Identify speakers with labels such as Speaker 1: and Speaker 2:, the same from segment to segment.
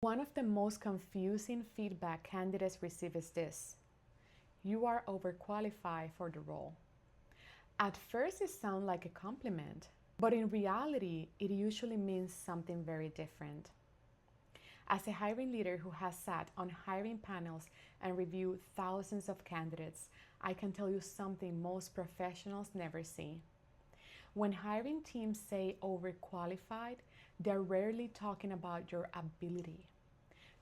Speaker 1: One of the most confusing feedback candidates receive is this: you are overqualified for the role. At first, it sounds like a compliment, but in reality, it usually means something very different. As a hiring leader who has sat on hiring panels and reviewed thousands of candidates, I can tell you something most professionals never see. When hiring teams say overqualified, they're rarely talking about your ability.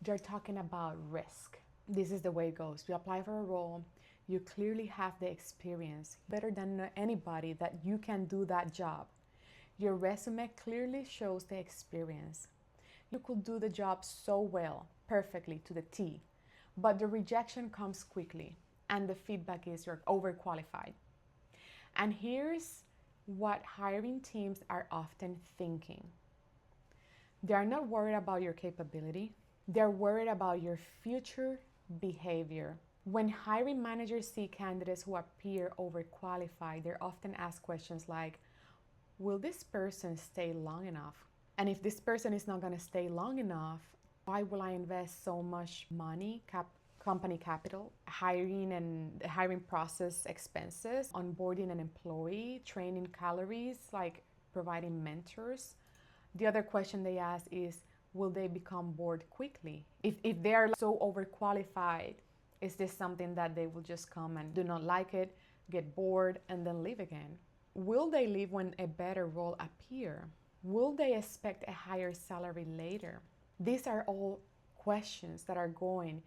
Speaker 1: They're talking about risk. This is the way it goes. You apply for a role, you clearly have the experience, better than anybody, that you can do that job. Your resume clearly shows the experience. You could do the job so well, perfectly to the T, but the rejection comes quickly and the feedback is you're overqualified. And here's what hiring teams are often thinking. They are not worried about your capability. They're worried about your future behavior. When hiring managers see candidates who appear overqualified, they often ask questions like, will this person stay long enough? And if this person is not going to stay long enough, why will I invest so much money, company capital, hiring process expenses, onboarding an employee, training calories, like providing mentors? The other question they ask is, will they become bored quickly? If they are so overqualified, is this something that they will just come and do not like it, get bored, and then leave again? Will they leave when a better role appears? Will they expect a higher salary later? These are all questions that are going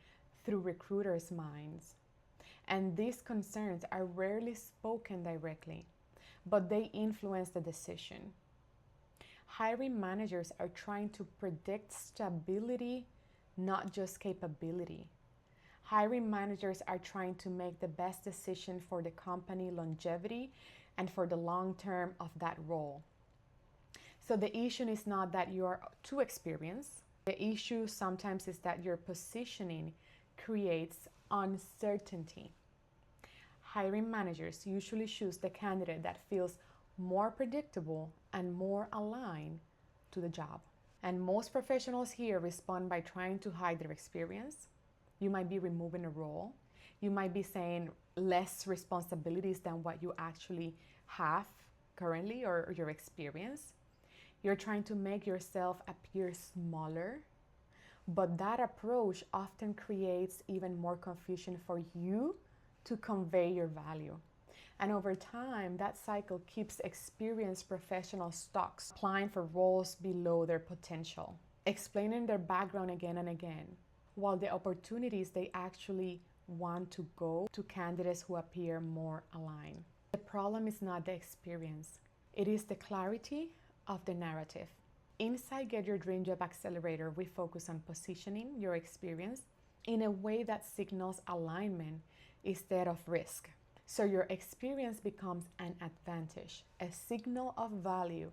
Speaker 1: through recruiters' minds. And these concerns are rarely spoken directly, but they influence the decision. Hiring managers are trying to predict stability, not just capability. Hiring managers are trying to make the best decision for the company longevity and for the long term of that role. So the issue is not that you are too experienced. The issue sometimes is that your positioning creates uncertainty. Hiring managers usually choose the candidate that feels more predictable and more aligned to the job. And most professionals here respond by trying to hide their experience. You might be removing a role. You might be saying less responsibilities than what you actually have currently or your experience. You're trying to make yourself appear smaller, but that approach often creates even more confusion for you to convey your value. And over time, that cycle keeps experienced professionals stuck, applying for roles below their potential, explaining their background again and again, while the opportunities they actually want to go to candidates who appear more aligned. The problem is not the experience, it is the clarity of the narrative. Inside Get Your Dream Job Accelerator, we focus on positioning your experience in a way that signals alignment instead of risk. So your experience becomes an advantage, a signal of value,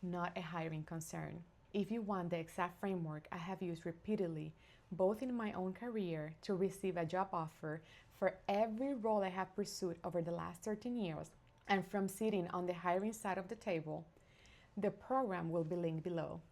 Speaker 1: not a hiring concern. If you want the exact framework I have used repeatedly, both in my own career to receive a job offer for every role I have pursued over the last 13 years, and from sitting on the hiring side of the table, the program will be linked below.